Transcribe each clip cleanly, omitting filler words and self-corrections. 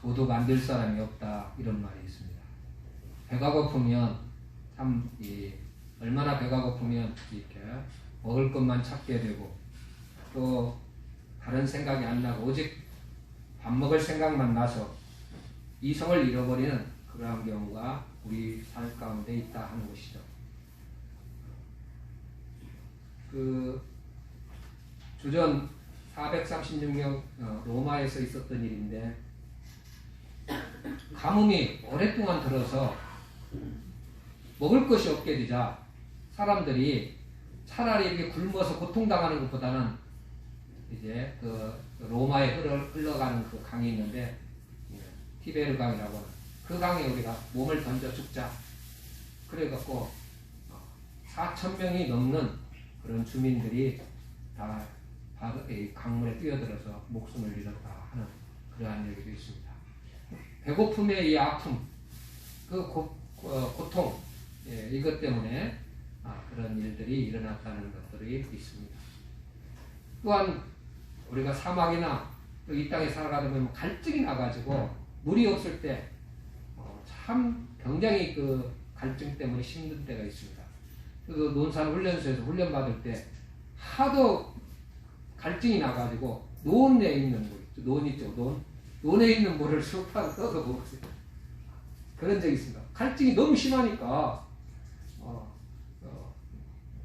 도둑 안 될 사람이 없다 이런 말이 있습니다. 배가 고프면 참 얼마나 배가 고프면 이렇게 먹을 것만 찾게 되고 또 다른 생각이 안 나고 오직 밥 먹을 생각만 나서 이성을 잃어버리는 그러한 경우가 우리 삶 가운데 있다 하는 것이죠. 그 주전 436년 로마에서 있었던 일인데 가뭄이 오랫동안 들어서 먹을 것이 없게 되자 사람들이 차라리 이렇게 굶어서 고통당하는 것보다는 이제 그 로마에 흘러가는 그 강이 있는데 티베르 강이라고 하는 그 강에 우리가 몸을 던져 죽자. 그래갖고 4,000명이 넘는 그런 주민들이 다 강물에 뛰어들어서 목숨을 잃었다 하는 그러한 얘기도 있습니다. 배고픔의 이 아픔, 그 고통, 이것 때문에 그런 일들이 일어났다는 것들이 있습니다. 또한 우리가 사막이나 이 땅에 살아가다 보면 갈증이 나가지고 물이 없을 때 참 굉장히 그 갈증 때문에 힘든 때가 있습니다. 그래서 논산훈련소에서 훈련받을 때 하도 갈증이 나가지고 논에 있는 물, 논 있죠, 논에 있는 물을 수파로 떠서 먹었어요. 그런 적이 있습니다. 갈증이 너무 심하니까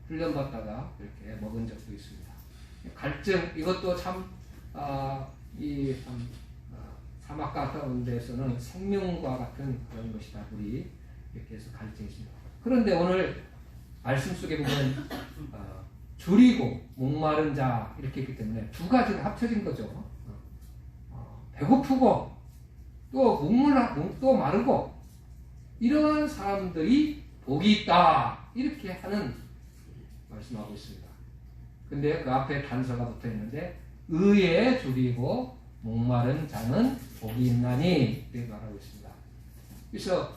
훈련받다가 이렇게 먹은 적도 있습니다. 갈증 이것도 참 사막 같은 데서는 생명과 같은 그런 것이다. 우리 이렇게 해서 갈증이 있습니다. 그런데 오늘 말씀 속에 보면 줄이고 목마른 자 이렇게 있기 때문에 두 가지가 합쳐진 거죠. 배고프고 또 마르고 이러한 사람들이 복이 있다 이렇게 하는 말씀하고 있습니다. 근데 그 앞에 단서가 붙어 있는데 의에 줄이고 목마른 자는 복이 있나니 이렇게 말하고 있습니다. 그래서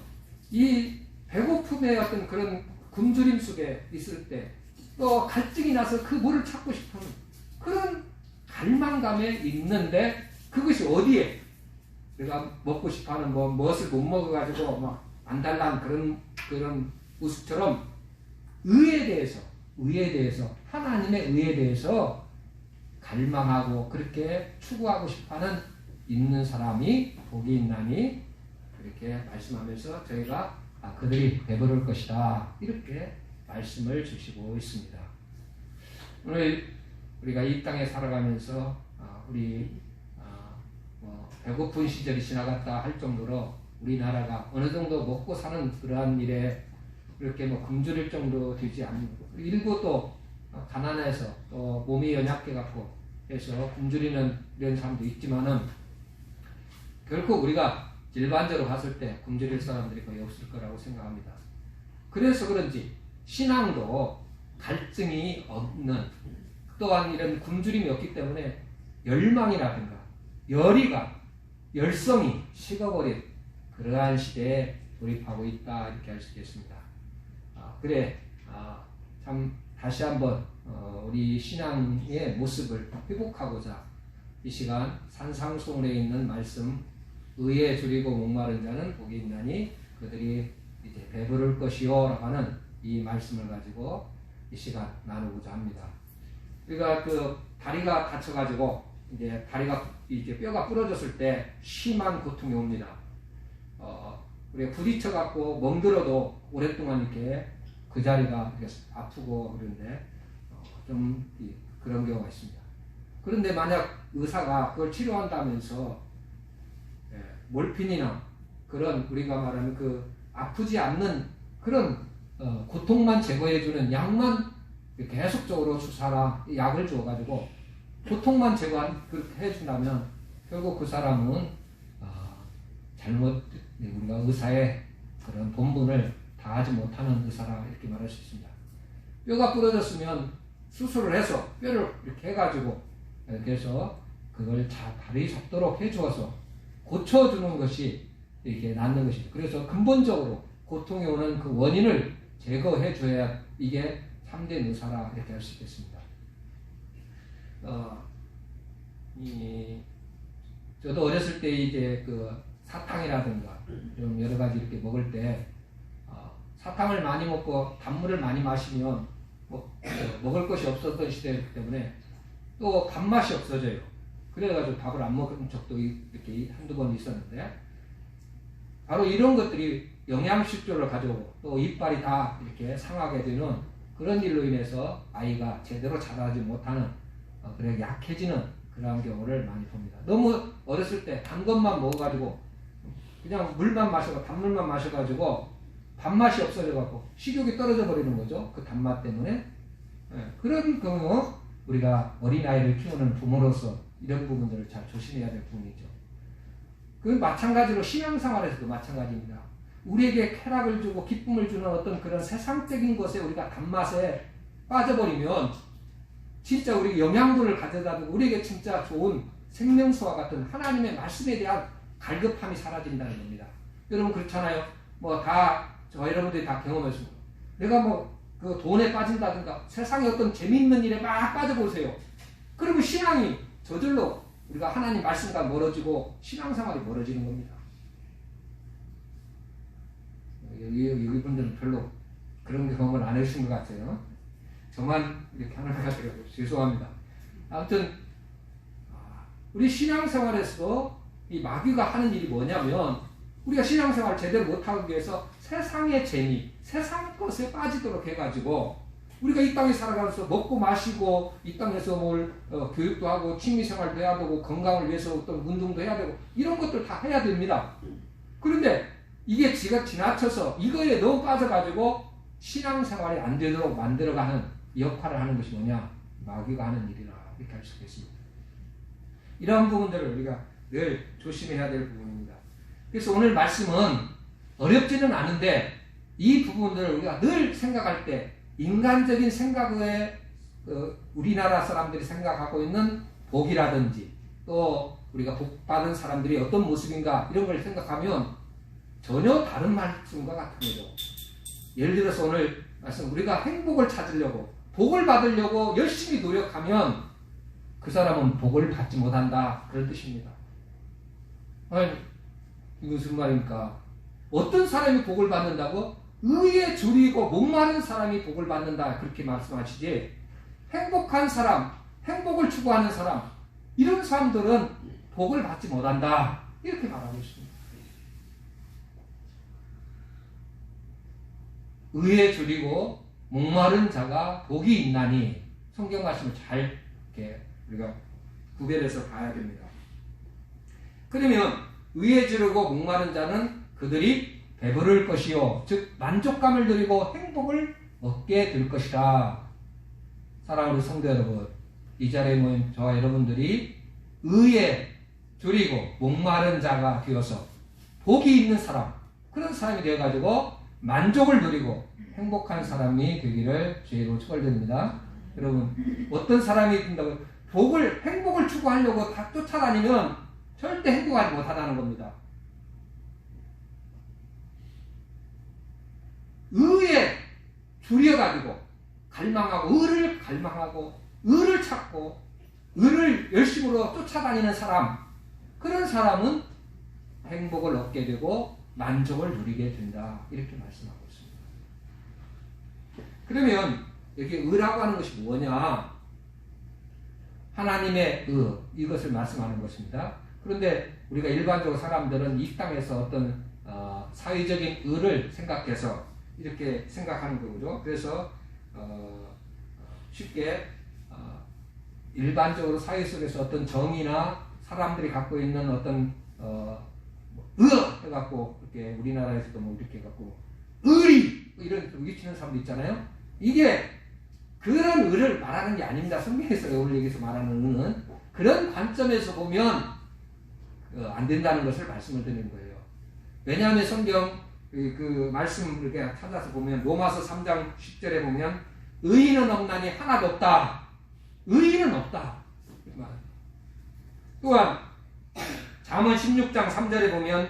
이 배고픔의 어떤 그런 굶주림 속에 있을 때 또 갈증이 나서 그 물을 찾고 싶은 그런 갈망감에 있는데 그것이 어디에 내가 먹고 싶어하는 무엇을 못 먹어가지고 막 안달난 그런 모습처럼 의에 대해서 하나님의 의에 대해서 갈망하고 그렇게 추구하고 싶어하는 있는 사람이 복이 있나니 그렇게 말씀하면서 저희가 그들이 배부를 것이다 이렇게 말씀을 주시고 있습니다. 오늘 우리가 이 땅에 살아가면서 우리 배고픈 시절이 지나갔다 할 정도로 우리나라가 어느 정도 먹고 사는 그러한 일에 그렇게 굶주릴 정도 되지 않고 일부 또 가난해서 또 몸이 연약해갖고 해서 굶주리는 이런 사람도 있지만은 결코 우리가 일반적으로 봤을 때 굶주릴 사람들이 거의 없을 거라고 생각합니다. 그래서 그런지 신앙도 갈증이 없는 또한 이런 굶주림이 없기 때문에 열망이라든가 열성이 식어버린 그러한 시대에 돌입하고 있다 이렇게 할 수 있겠습니다. 참 다시 한번 우리 신앙의 모습을 회복하고자 이 시간 산상수훈에 있는 말씀 의에 줄이고 목마른 자는 복이 있나니 그들이 이제 배부를 것이요 라고 하는 이 말씀을 가지고 이 시간 나누고자 합니다. 우리가 그 다리가 다쳐가지고 이제 뼈가 부러졌을 때 심한 고통이 옵니다. 우리가 부딪혀갖고 멍들어도 오랫동안 이렇게 그 자리가 이렇게 아프고 그런데 좀 그런 경우가 있습니다. 그런데 만약 의사가 그걸 치료한다면서 몰핀이나 그런 우리가 말하는 그 아프지 않는 그런 고통만 제거해주는 약만 계속적으로 주사나 약을 줘가지고 고통만 그렇게 해준다면 결국 그 사람은 우리가 의사의 그런 본분을 다하지 못하는 의사라 이렇게 말할 수 있습니다. 뼈가 부러졌으면 수술을 해서 뼈를 이렇게 해가지고 이렇게 해서 그걸 다리 잡도록 해주어서 고쳐주는 것이 이렇게 낫는 것입니다. 그래서 근본적으로 고통이 오는 그 원인을 제거해줘야 이게 참된 의사라 이렇게 할 수 있겠습니다. 저도 어렸을 때 이제 그 사탕이라든가 좀 여러 가지 이렇게 먹을 때 사탕을 많이 먹고 단물을 많이 마시면 먹을 것이 없었던 시대이기 때문에 또 단맛이 없어져요. 그래가지고 밥을 안 먹은 적도 이렇게 한두 번 있었는데, 바로 이런 것들이 영양실조를 가져오고 또 이빨이 다 이렇게 상하게 되는 그런 일로 인해서 아이가 제대로 자라지 못하는 그래 약해지는 그런 경우를 많이 봅니다. 너무 어렸을 때 단 것만 먹어가지고 그냥 물만 마셔고 단물만 마셔가지고 밥맛이 없어져갖고 식욕이 떨어져 버리는 거죠. 그 단맛 때문에. 그런 경우 우리가 어린아이를 키우는 부모로서 이런 부분들을 잘 조심해야 될 부분이죠. 그 마찬가지로 신앙생활에서도 마찬가지입니다. 우리에게 쾌락을 주고 기쁨을 주는 어떤 그런 세상적인 것에 우리가 단맛에 빠져버리면 진짜 우리 영양분을 가져다 두고 우리에게 진짜 좋은 생명수와 같은 하나님의 말씀에 대한 갈급함이 사라진다는 겁니다. 여러분 그렇잖아요. 여러분들이 다 경험했습니다. 내가 그 돈에 빠진다든가 세상에 어떤 재미있는 일에 막 빠져보세요. 그리고 신앙이 저절로 우리가 하나님 말씀과 멀어지고 신앙생활이 멀어지는 겁니다. 여기 분들은 별로 그런 경험을 안 해주신 것 같아요. 저만 이렇게 하는 것 같아요. 죄송합니다. 아무튼 우리 신앙생활에서도 이 마귀가 하는 일이 뭐냐면, 우리가 신앙생활을 제대로 못하기 위해서 세상의 재미, 세상 것에 빠지도록 해가지고 우리가 이 땅에 살아가면서 먹고 마시고 이 땅에서 교육도 하고 취미생활도 해야 되고 건강을 위해서 어떤 운동도 해야 되고 이런 것들 다 해야 됩니다. 그런데 이게 지나쳐서 이거에 너무 빠져가지고 신앙생활이 안 되도록 만들어가는 역할을 하는 것이 뭐냐? 마귀가 하는 일이라 이렇게 할 수 있겠습니다. 이러한 부분들을 우리가 늘 조심해야 될 부분입니다. 그래서 오늘 말씀은 어렵지는 않은데 이 부분들을 우리가 늘 생각할 때 인간적인 생각에 우리나라 사람들이 생각하고 있는 복이라든지 또 우리가 복받은 사람들이 어떤 모습인가 이런 걸 생각하면 전혀 다른 말씀과 같은 거죠. 예를 들어서 오늘 말씀, 우리가 행복을 찾으려고 복을 받으려고 열심히 노력하면 그 사람은 복을 받지 못한다, 그런 뜻입니다. 아니, 무슨 말입니까? 어떤 사람이 복을 받는다고? 의에 줄이고 목마른 사람이 복을 받는다, 그렇게 말씀하시지, 행복한 사람, 행복을 추구하는 사람, 이런 사람들은 복을 받지 못한다, 이렇게 말하고 있습니다. 의에 줄이고 목마른 자가 복이 있나니, 성경 말씀을 잘 이렇게 우리가 구별해서 봐야 됩니다. 그러면 의에 줄이고 목마른 자는 그들이 배부를 것이요, 즉 만족감을 누리고 행복을 얻게 될 것이다. 사랑하는 성도 여러분, 이 자리에 모인 저와 여러분들이 의에 줄이고 목마른 자가 되어서 복이 있는 사람, 그런 사람이 되어가지고 만족을 누리고 행복한 사람이 되기를 주의로 축원드립니다. 여러분, 어떤 사람이 된다고 행복을 추구하려고 다 쫓아다니면 절대 행복하지 못하다는 겁니다. 의에 줄여가지고 갈망하고 의를 찾고 의를 열심으로 쫓아다니는 사람, 그런 사람은 행복을 얻게 되고 만족을 누리게 된다, 이렇게 말씀하고 있습니다. 그러면 여기 의라고 하는 것이 뭐냐? 하나님의 의, 이것을 말씀하는 것입니다. 그런데 우리가 일반적으로 사람들은 이 땅에서 어떤 사회적인 의를 생각해서 이렇게 생각하는 거죠. 그래서 쉽게 일반적으로 사회 속에서 어떤 정의나 사람들이 갖고 있는 어떤 해갖고 이렇게 우리나라에서도 뭐 이렇게 해갖고 의리 이런 위치는 사람도 있잖아요. 이게 그런 의를 말하는 게 아닙니다. 성경에서 오늘 여기서 말하는 의는 그런 관점에서 보면 안 된다는 것을 말씀을 드리는 거예요. 왜냐하면 성경 그 말씀을 이렇게 찾아서 보면 로마서 3장 10절에 보면 의인은 없나니 하나도 없다. 의인은 없다. 또한 잠언 16장 3절에 보면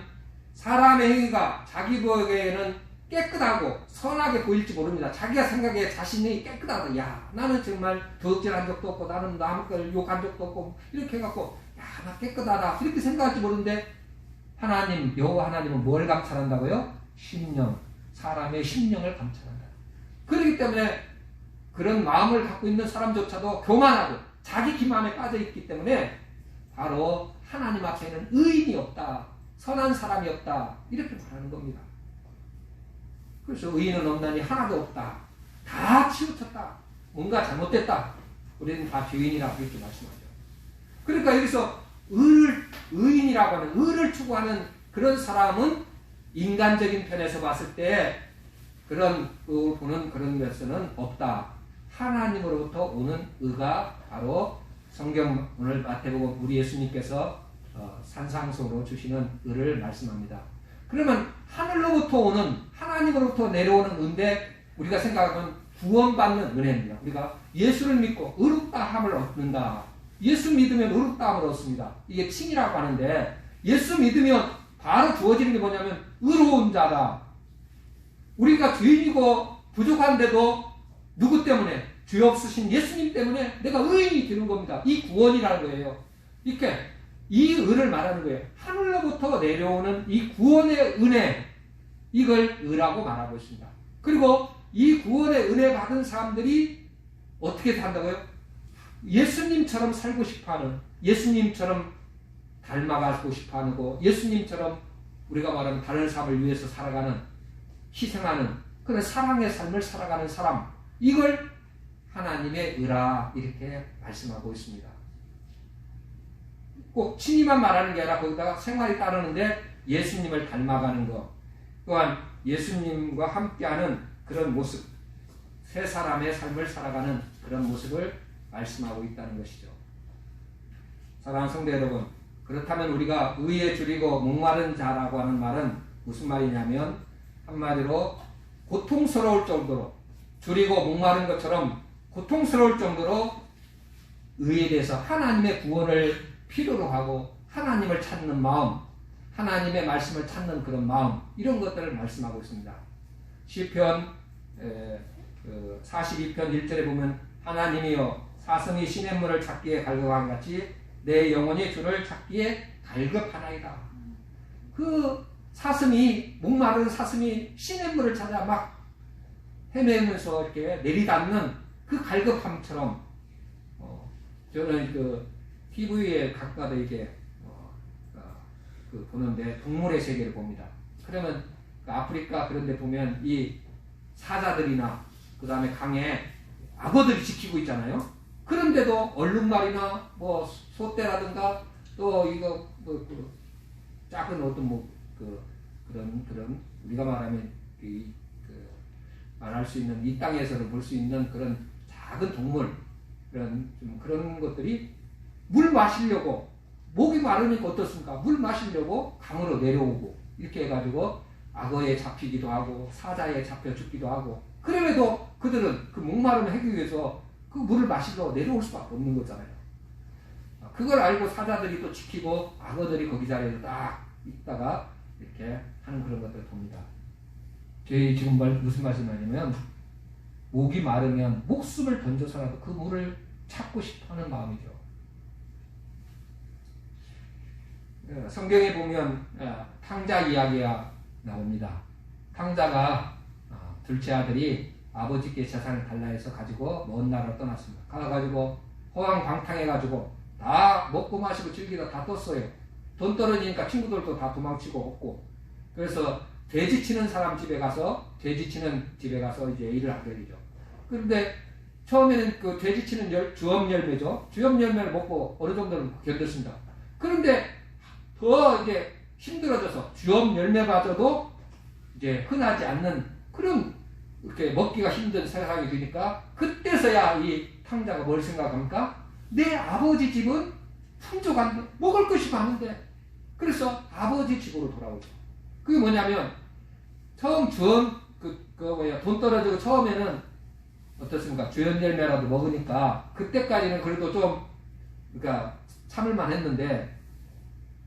사람의 행위가 자기 보기에는 깨끗하고 선하게 보일지 모릅니다. 자기가 생각해 자신이 깨끗하다. 야, 나는 정말 도둑질한 적도 없고 나는 남을 욕한 적도 없고 이렇게 해갖고 야, 나 깨끗하다 이렇게 생각할지 모르는데 하나님, 여호와 하나님은 뭘 감찰한다고요? 심령, 사람의 심령을 감찰한다. 그렇기 때문에 그런 마음을 갖고 있는 사람조차도 교만하고 자기 기만에 빠져 있기 때문에 바로 하나님 앞에는 의인이 없다, 선한 사람이 없다 이렇게 말하는 겁니다. 그래서 의인은 없나니 하나도 없다, 다 치우쳤다, 뭔가 잘못됐다, 우리는 다 죄인이라고 이렇게 말씀하죠. 그러니까 여기서 의인이라고 하는, 의를 추구하는 그런 사람은 인간적인 편에서 봤을 때 그런 보는 그런 것은 없다. 하나님으로부터 오는 의가 바로 성경 오늘 마태복음 우리 예수님께서 산상수로 주시는 의를 말씀합니다. 그러면 하늘로부터 오는, 하나님으로부터 내려오는 의인데 우리가 생각하면 구원받는 은혜입니다. 우리가 예수를 믿고 의롭다함을 얻는다. 예수 믿으면 의롭다함을 얻습니다. 이게 칭이라고 하는데 예수 믿으면 바로 주어지는 게 뭐냐면 의로운 자다. 우리가 죄인이고 부족한데도 누구 때문에? 죄 없으신 예수님 때문에 내가 의인이 되는 겁니다. 이 구원이라는 거예요. 이렇게 이 의를 말하는 거예요. 하늘로부터 내려오는 이 구원의 은혜, 이걸 의라고 말하고 있습니다. 그리고 이 구원의 은혜 받은 사람들이 어떻게 산다고요? 예수님처럼 살고 싶어하는, 예수님처럼 닮아가고 싶어하고, 예수님처럼 우리가 말하는 다른 사람을 위해서 살아가는, 희생하는 그런 사랑의 삶을 살아가는 사람, 이걸 하나님의 의라 이렇게 말씀하고 있습니다. 꼭 친히만 말하는 게 아니라 거기다가 생활이 따르는데 예수님을 닮아가는 것, 또한 예수님과 함께하는 그런 모습, 새 사람의 삶을 살아가는 그런 모습을 말씀하고 있다는 것이죠. 사랑하는 성도 여러분, 그렇다면 우리가 의에 줄이고 목마른 자라고 하는 말은 무슨 말이냐면 한마디로 고통스러울 정도로, 줄이고 목마른 것처럼 고통스러울 정도로 의에 대해서 하나님의 구원을 필요로 하고 하나님을 찾는 마음, 하나님의 말씀을 찾는 그런 마음, 이런 것들을 말씀하고 있습니다. 시편 42편 1절에 보면 하나님이여 사슴이 시냇물을 찾기에 갈급한 같이 내 영혼이 주를 찾기에 갈급하나이다. 그 사슴이, 목마른 사슴이 시냇물을 찾아 막 헤매면서 이렇게 내리닫는 그 갈급함처럼 저는 그 TV에 가끔가다 이게 보는데 동물의 세계를 봅니다. 그러면 그 아프리카 그런 데 보면 이 사자들이나 그 다음에 강에 악어들이 지키고 있잖아요. 그런데도 얼룩말이나 뭐 소떼라든가 또 이거 그 작은 어떤 그런 우리가 말하면 말할 수 있는 이 땅에서는 볼 수 있는 그런 작은 동물, 그런 것들이 물 마시려고, 목이 마르니까 어떻습니까? 물 마시려고 강으로 내려오고 이렇게 해가지고 악어에 잡히기도 하고 사자에 잡혀 죽기도 하고, 그럼에도 그들은 그 목마름을 하기 위해서 그 물을 마시러 내려올 수밖에 없는 거잖아요. 그걸 알고 사자들이 또 지키고 악어들이 거기 자리에 딱 있다가 이렇게 하는 그런 것들을 봅니다. 저희 지금 무슨 말씀이냐면 목이 마르면 목숨을 던져서라도 그 물을 찾고 싶어하는 마음이죠. 성경에 보면 탕자 이야기가 나옵니다. 탕자가 둘째 아들이 아버지께 재산을 달라 해서 가지고 먼 나라로 떠났습니다. 가가지고 호황광탕해가지고 다 먹고 마시고 즐기다 다 떴어요. 돈 떨어지니까 친구들도 다 도망치고 없고, 그래서 돼지 치는 사람 집에 가서 이제 일을 하게 되죠. 그런데 처음에는 그 돼지 치는 주엄 열매죠. 주엄 열매를 먹고 어느 정도는 견뎠습니다. 그런데 더 이제 힘들어져서 주엄 열매마저도 이제 흔하지 않는 그런 이렇게 먹기가 힘든 세상이 되니까 그때서야 이 탕자가 뭘 생각합니까? 내 아버지 집은 풍족한데 먹을 것이 많은데, 그래서 아버지 집으로 돌아오죠. 그게 뭐냐면 처음 돈 떨어지고 처음에는 어떻습니까? 주연 열매라도 먹으니까 그때까지는 그래도 좀 그러니까 참을만 했는데,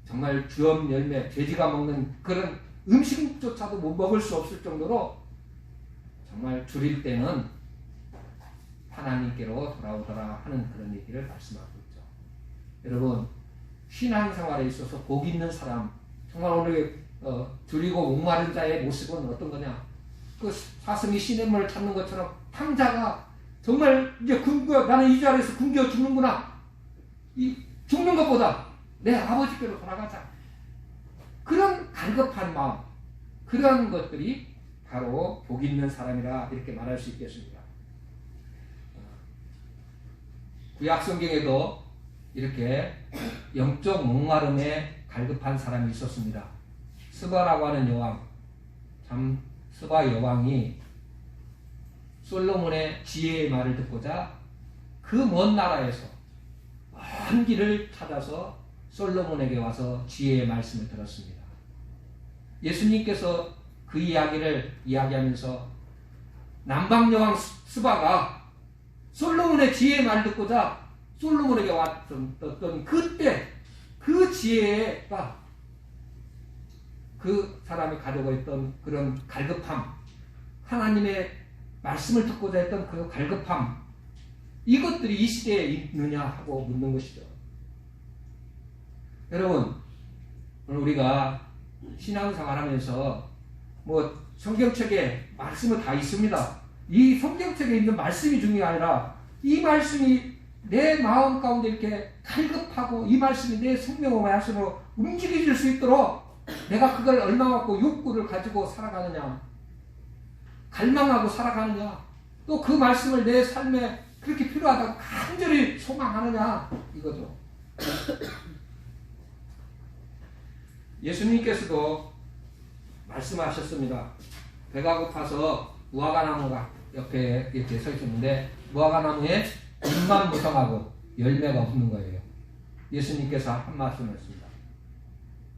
정말 주엄 열매, 돼지가 먹는 그런 음식조차도 못 먹을 수 없을 정도로 정말 줄일 때는 하나님께로 돌아오더라 하는 그런 얘기를 말씀하고 있죠. 여러분, 신앙생활에 있어서 복 있는 사람, 정말 오늘 줄이고 목마른 자의 모습은 어떤 거냐? 그 사슴이 시냇물을 찾는 것처럼 탕자가 정말 이제 나는 이 자리에서 굶겨 죽는구나. 죽는 것보다 내 아버지께로 돌아가자. 그런 갈급한 마음, 그런 것들이 바로 복 있는 사람이라 이렇게 말할 수 있겠습니다. 구약 성경에도 이렇게 영적 목마름에 갈급한 사람이 있었습니다. 스바라고 하는 여왕, 참 스바 여왕이 솔로몬의 지혜의 말을 듣고자 그 먼 나라에서 먼 길을 찾아서 솔로몬에게 와서 지혜의 말씀을 들었습니다. 예수님께서 그 이야기를 이야기하면서 남방 여왕 스바가 솔로몬의 지혜의 말을 듣고자 솔로몬에게 왔던 그때 그 지혜가 그 사람이 가지고 있던 그런 갈급함, 하나님의 말씀을 듣고자 했던 그 갈급함, 이것들이 이 시대에 있느냐 하고 묻는 것이죠. 여러분, 오늘 우리가 신앙생활 하면서 성경책에 말씀은 다 있습니다. 이 성경책에 있는 말씀이 중요한 게 아니라 이 말씀이 내 마음 가운데 이렇게 갈급하고 이 말씀이 내 생명의 말씀으로 움직여질 수 있도록 내가 그걸 얼마만큼 욕구를 가지고 살아가느냐, 갈망하고 살아가느냐, 또 그 말씀을 내 삶에 그렇게 필요하다고 간절히 소망하느냐, 이거죠. 예수님께서도 말씀하셨습니다. 배가 고파서 무화과나무가 옆에 이렇게 서 있었는데 무화과나무에 잎만 무성하고 열매가 없는 거예요. 예수님께서 한 말씀을 했습니다.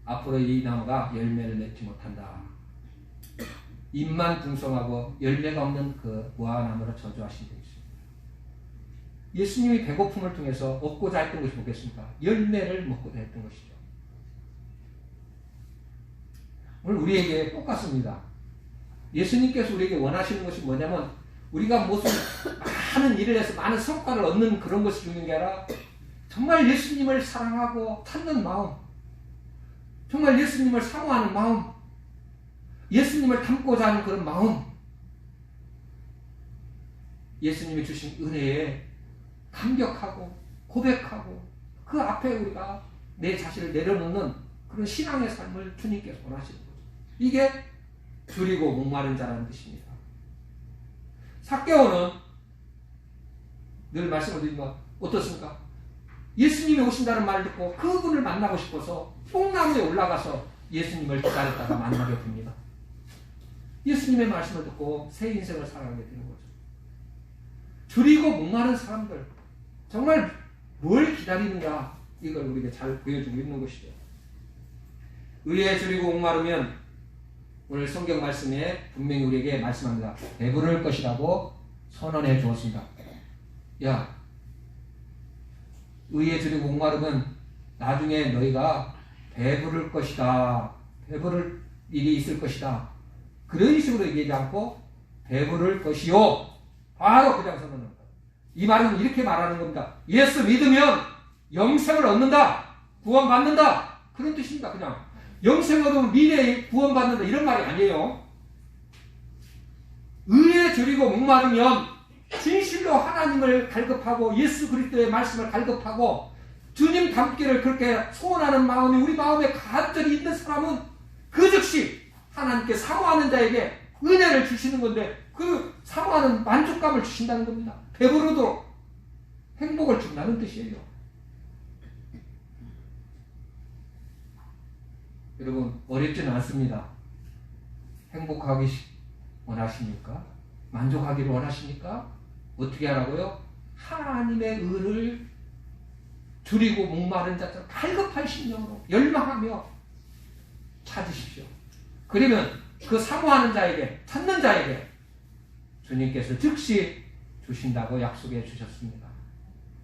앞으로 이 나무가 열매를 맺지 못한다. 잎만 풍성하고 열매가 없는 그 무화과나무를 저주하신 데 있습니다. 예수님이 배고픔을 통해서 얻고자 했던 것이 뭐겠습니까? 열매를 먹고자 했던 것이죠. 오늘 우리에게 똑같습니다. 예수님께서 우리에게 원하시는 것이 뭐냐면 우리가 무슨 많은 일을 해서 많은 성과를 얻는 그런 것이 중요한 게 아니라 정말 예수님을 사랑하고 찾는 마음, 정말 예수님을 사모하는 마음, 예수님을 닮고자 하는 그런 마음, 예수님이 주신 은혜에 감격하고 고백하고 그 앞에 우리가 내 자신을 내려놓는 그런 신앙의 삶을 주님께서 원하시는 거죠. 이게 줄이고 목마른 자라는 뜻입니다. 삭개오는 늘 말씀을 드리지만 어떻습니까? 예수님이 오신다는 말을 듣고 그분을 만나고 싶어서 뽕나무에 올라가서 예수님을 기다렸다가 만나게 됩니다. 예수님의 말씀을 듣고 새 인생을 살아가게 되는 거죠. 줄이고 목마른 사람들, 정말 뭘 기다리는가, 이걸 우리에게 잘 보여주고 있는 것이죠. 의에 줄이고 목마르면 오늘 성경 말씀에 분명히 우리에게 말씀합니다. 배부를 것이라고 선언해 주었습니다. 야, 의에 줄이고 목마르면 나중에 너희가 배부를 것이다. 배부를 일이 있을 것이다. 그런 식으로 얘기하지 않고 배부를 것이요. 바로 그냥 선언합니다. 이 말은 이렇게 말하는 겁니다. 예수 믿으면 영생을 얻는다. 구원받는다. 그런 뜻입니다. 그냥. 영생을 얻으면 미래에 구원받는다. 이런 말이 아니에요. 의에 줄이고 목마르면 진실로 하나님을 갈급하고 예수 그리스도의 말씀을 갈급하고 주님 닮기를 그렇게 소원하는 마음이 우리 마음에 간절히 있는 사람은 그 즉시 하나님께 사모하는 자에게 은혜를 주시는 건데 그 사모하는 만족감을 주신다는 겁니다. 배부르도록 행복을 준다는 뜻이에요. 여러분, 어렵지는 않습니다. 행복하기 원하십니까? 만족하기를 원하십니까? 어떻게 하라고요? 하나님의 의를 줄이고 목마른 자처럼 갈급한 심령으로 열망하며 찾으십시오. 그러면 그 사모하는 자에게, 찾는 자에게 주님께서 즉시 주신다고 약속해 주셨습니다.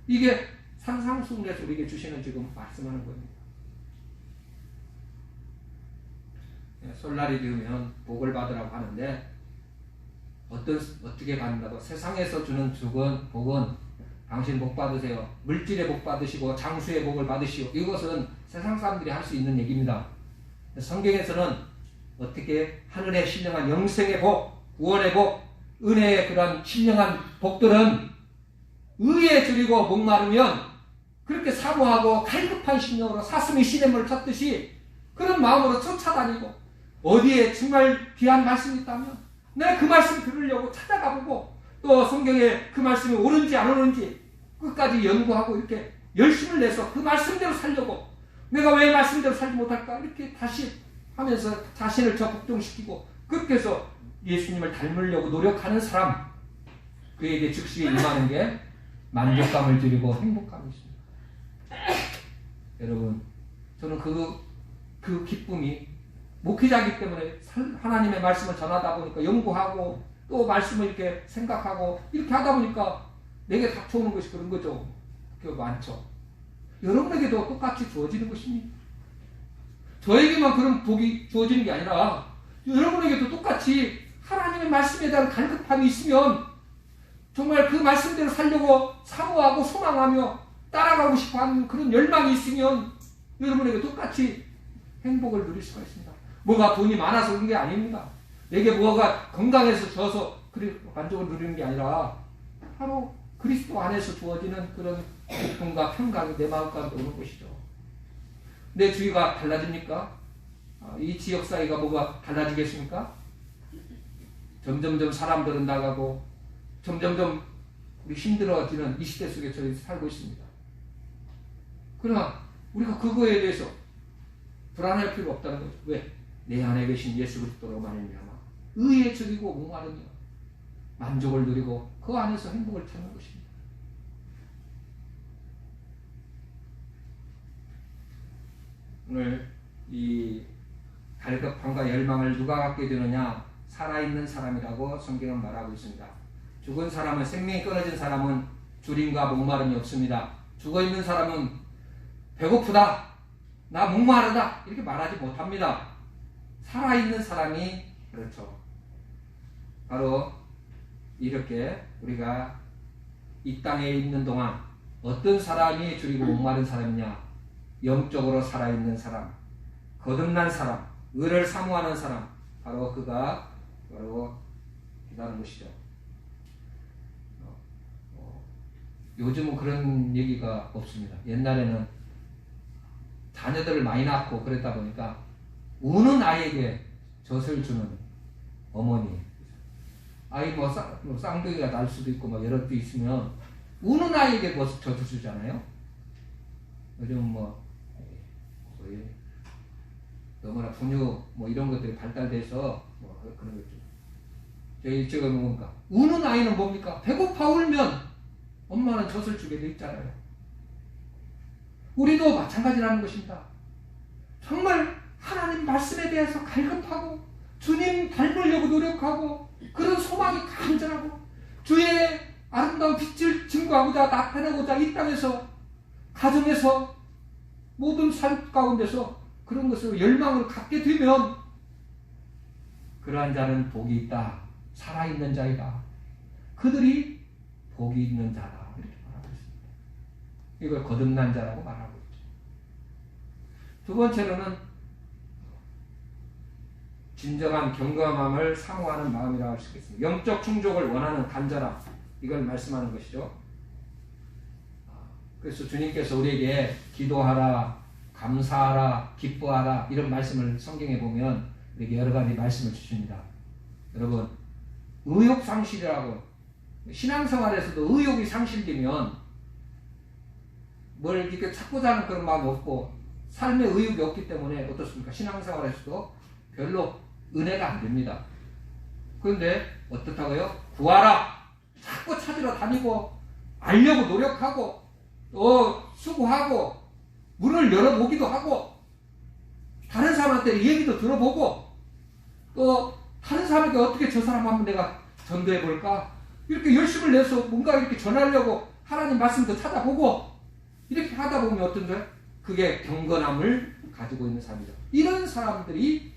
이게 산상수훈에서 우리에게 주시는 지금 말씀하는 겁니다. 설날이 되면 복을 받으라고 하는데 어떻게 받는다고? 세상에서 주는 복은 당신 복 받으세요. 물질의 복 받으시고 장수의 복을 받으시오. 이것은 세상 사람들이 할 수 있는 얘기입니다. 성경에서는 어떻게 하늘에 신령한 영생의 복, 구원의 복, 은혜의 그런 신령한 복들은 의에 줄이고 목마르면 그렇게 사모하고 갈급한 심령으로 사슴이 시냇물을 찾듯이 그런 마음으로 쫓아다니고 어디에 정말 귀한 말씀이 있다면 내가 그 말씀 들으려고 찾아가보고 또 성경에 그 말씀이 옳은지 안 옳은지 끝까지 연구하고 이렇게 열심을 내서 그 말씀대로 살려고 내가 왜 말씀대로 살지 못할까 이렇게 다시 하면서 자신을 적극시키고 그렇게 해서 예수님을 닮으려고 노력하는 사람 그에게 즉시 임하는 게 만족감을 드리고 행복감이 있습니다. 여러분 저는 그 기쁨이 목회자이기 때문에 하나님의 말씀을 전하다 보니까 연구하고 또 말씀을 이렇게 생각하고 이렇게 하다 보니까 내게 닥쳐오는 것이 그런 거죠. 그 많죠. 여러분에게도 똑같이 주어지는 것입니다. 저에게만 그런 복이 주어지는 게 아니라 여러분에게도 똑같이 하나님의 말씀에 대한 갈급함이 있으면 정말 그 말씀대로 살려고 사모하고 소망하며 따라가고 싶어하는 그런 열망이 있으면 여러분에게 똑같이 행복을 누릴 수가 있습니다. 뭐가 돈이 많아서 그런 게 아닙니다. 내게 뭐가 건강해서 줘서 만족을 누리는 게 아니라 바로 그리스도 안에서 주어지는 그런 기쁨과 평강이 내 마음 가운데 오는 것이죠. 내 주위가 달라집니까? 이 지역 사회가 뭐가 달라지겠습니까? 점점점 사람들은 나가고 점점점 우리 힘들어지는 이 시대 속에 저희 살고 있습니다. 그러나 우리가 그거에 대해서 불안할 필요 없다는 거죠. 왜? 내 안에 계신 예수 그리스도로 말미암아 의에 즐기고 목마르며 만족을 누리고 그 안에서 행복을 찾는 것입니다. 오늘 이 갈급함과 열망을 누가 갖게 되느냐? 살아있는 사람이라고 성경은 말하고 있습니다. 죽은 사람은 생명이 끊어진 사람은 주림과 목마름이 없습니다. 죽어있는 사람은 배고프다, 나 목마르다 이렇게 말하지 못합니다. 살아있는 사람이 그렇죠. 바로 이렇게 우리가 이 땅에 있는 동안 어떤 사람이 줄이고 목마른 사람이냐? 영적으로 살아있는 사람, 거듭난 사람, 의를 사모하는 사람, 바로 그가 바로 기다는 것이죠. 요즘은 그런 얘기가 없습니다. 옛날에는 자녀들을 많이 낳고 그랬다 보니까 우는 아이에게 젖을 주는 어머니, 아이 뭐 쌍둥이가 날 수도 있고 뭐 여러 개 있으면 우는 아이에게 뭐 젖을 주잖아요. 요즘 뭐 거의 너무나 분유 뭐 이런 것들이 발달돼서 뭐 그런 거죠. 저희 지금 보니까 우는 아이는 뭡니까? 배고파 울면 엄마는 젖을 주게 돼 있잖아요. 우리도 마찬가지라는 것입니다. 정말 하나님 말씀에 대해서 갈급하고 주님 닮으려고 노력하고 그런 소망이 간절하고 주의 아름다운 빛을 증거하고자 나타내고자 이 땅에서 가정에서 모든 삶 가운데서 그런 것으로 열망을 갖게 되면 그러한 자는 복이 있다. 살아있는 자이다. 그들이 복이 있는 자다. 이렇게 말하고 있습니다. 이걸 거듭난 자라고 말하고 있죠. 두 번째로는 진정한 경건함을 사모하는 마음이라고 할 수 있겠습니다. 영적 충족을 원하는 간절함. 이걸 말씀하는 것이죠. 그래서 주님께서 우리에게 기도하라, 감사하라, 기뻐하라 이런 말씀을 성경에 보면 우리에게 여러 가지 말씀을 주십니다. 여러분, 의욕상실이라고 신앙생활에서도 의욕이 상실되면 뭘 이렇게 찾고자 하는 그런 마음이 없고 삶의 의욕이 없기 때문에 어떻습니까? 신앙생활에서도 별로 은혜가 안 됩니다. 그런데 어떻다고요? 구하라! 자꾸 찾으러 다니고 알려고 노력하고 또 수고하고 문을 열어보기도 하고 다른 사람한테 얘기도 들어보고 또 다른 사람에게 어떻게 저 사람 한번 내가 전도해 볼까 이렇게 열심을 내서 뭔가 이렇게 전하려고 하나님 말씀도 찾아보고 이렇게 하다 보면 어떤데 그게 경건함을 가지고 있는 사람이죠. 이런 사람들이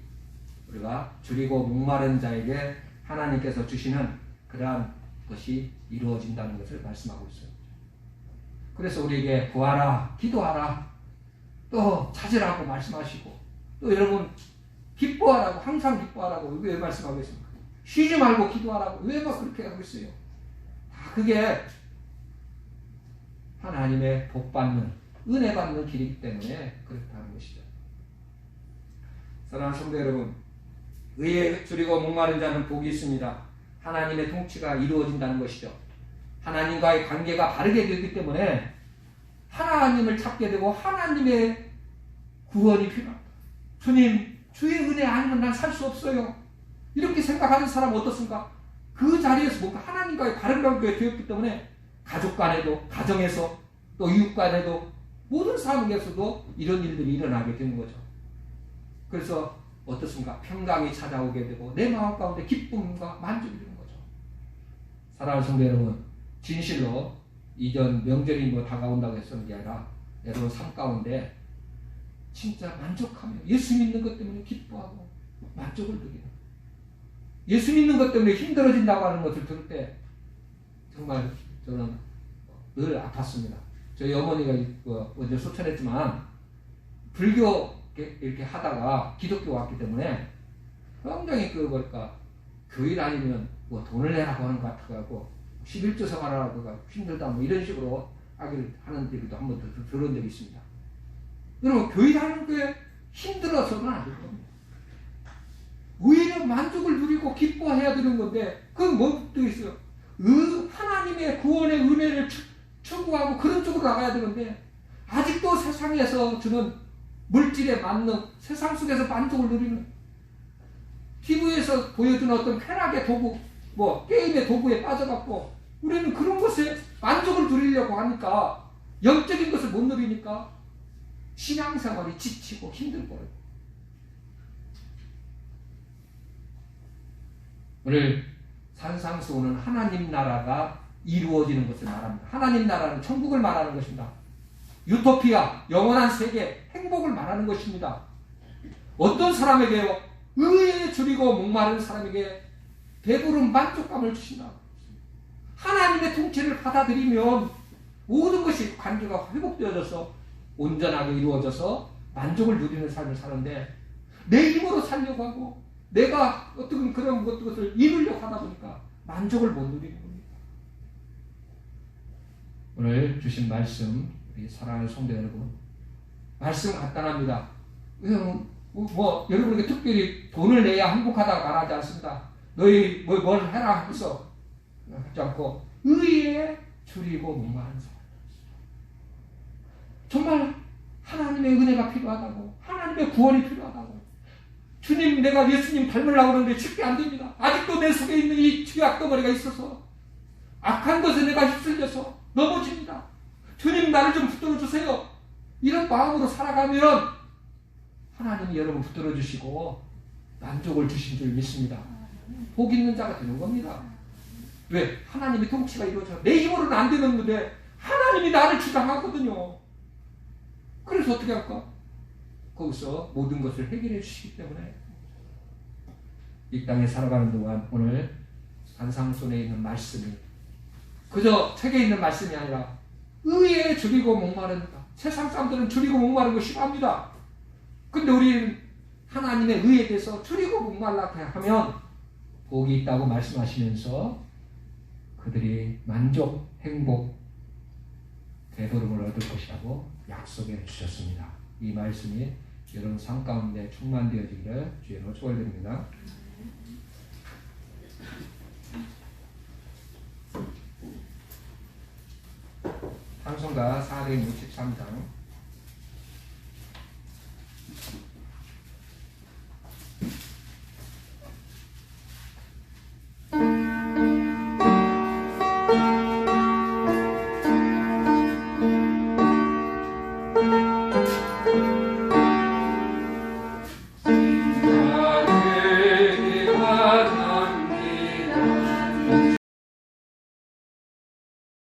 우리가 줄이고 목마른 자에게 하나님께서 주시는 그러한 것이 이루어진다는 것을 말씀하고 있어요. 그래서 우리에게 구하라, 기도하라, 또 찾으라고 말씀하시고, 또 여러분 기뻐하라고, 항상 기뻐하라고 왜 말씀하고 있습니까? 쉬지 말고 기도하라고 왜 막 그렇게 하고 있어요? 다 그게 하나님의 복 받는, 은혜 받는 길이기 때문에 그렇다는 것이죠. 사랑하는 성도 여러분, 의에 줄이고 목마른 자는 복이 있습니다. 하나님의 통치가 이루어진다는 것이죠. 하나님과의 관계가 바르게 되기 때문에 하나님을 찾게 되고 하나님의 구원이 필요합니다. 주님, 주의 은혜 아니면 난 살 수 없어요. 이렇게 생각하는 사람 어떻습니까? 그 자리에서 뭔가 하나님과의 바른 관계가 되었기 때문에 가족 간에도, 가정에서, 또 이웃 간에도, 모든 상황에서도 이런 일들이 일어나게 되는 거죠. 그래서 어떻습니까? 평강이 찾아오게 되고 내 마음 가운데 기쁨과 만족이 되는 거죠. 사랑하는 성도 여러분, 진실로 이전 명절이 뭐 다가온다고 했었는 게 아니라 여러분 삶 가운데 진짜 만족하며 예수 믿는 것 때문에 기뻐하고 만족을 누리는, 예수 믿는 것 때문에 힘들어진다고 하는 것을 들을 때 정말 저는 늘 아팠습니다. 저희 어머니가 먼저 소천했지만 불교 이렇게 하다가 기독교 왔기 때문에 굉장히 교회 다니면 뭐 돈을 내라고 하는 것 같아가지고 11조 생활하라고 힘들다 뭐 이런 식으로 하는 얘기도 한번 들은 적이 있습니다. 여러분, 교회 다니는 게 힘들어서는 안 될 겁니다. 오히려 만족을 누리고 기뻐해야 되는 건데 그건 뭐 있어요? 하나님의 구원의 은혜를 추구하고 그런 쪽으로 나가야 되는데 아직도 세상에서 주는 물질에 맞는, 세상 속에서 만족을 누리는, TV에서 보여주는 어떤 쾌락의 도구, 뭐 게임의 도구에 빠져갖고 우리는 그런 것에 만족을 누리려고 하니까 영적인 것을 못 누리니까 신앙생활이 지치고 힘들고. 오늘 산상수훈은 하나님 나라가 이루어지는 것을 말합니다. 하나님 나라는 천국을 말하는 것입니다. 유토피아, 영원한 세계, 행복을 말하는 것입니다. 어떤 사람에게요? 의에 줄이고 목마른 사람에게 배부른 만족감을 주신다. 하나님의 통치를 받아들이면 모든 것이 관계가 회복되어져서 온전하게 이루어져서 만족을 누리는 삶을 사는데 내 힘으로 살려고 하고 내가 어떤 그런 것을 이루려고 하다 보니까 만족을 못 누리는 겁니다. 오늘 주신 말씀, 우리 사랑하는 성도 여러분, 말씀 간단합니다. 여러분에게 특별히 돈을 내야 행복하다고 말하지 않습니다. 너희 뭘 해라 해서 하지 않고 의에 줄이고 목마른 사람. 정말 하나님의 은혜가 필요하다고, 하나님의 구원이 필요하다고. 주님, 내가 예수님 닮으려고 하는데 쉽게 안 됩니다. 아직도 내 속에 있는 이 죄악 덩어리가 있어서 악한 것에 내가 휩쓸려서 넘어집니다. 주님, 나를 좀 붙들어 주세요. 이런 마음으로 살아가면 하나님이 여러분 붙들어 주시고 만족을 주신 줄 믿습니다. 복 있는 자가 되는 겁니다. 왜? 하나님의 통치가 이루어져. 내 힘으로는 안 되는 건데 하나님이 나를 주장하거든요. 그래서 어떻게 할까? 거기서 모든 것을 해결해 주시기 때문에 이 땅에 살아가는 동안 오늘 산상순에 있는 말씀이 그저 책에 있는 말씀이 아니라 의에 줄이고 목마른, 세상 사람들은 줄이고 목마른 거 싫어합니다. 근데 우리는 하나님의 의에 대해서 줄이고 목말라게 하면 복이 있다고 말씀하시면서 그들이 만족, 행복, 배부름을 얻을 것이라고 약속해 주셨습니다. 이 말씀이 여러분 삶 가운데 충만되어지기를 주의로 축원드립니다. 찬송가 463장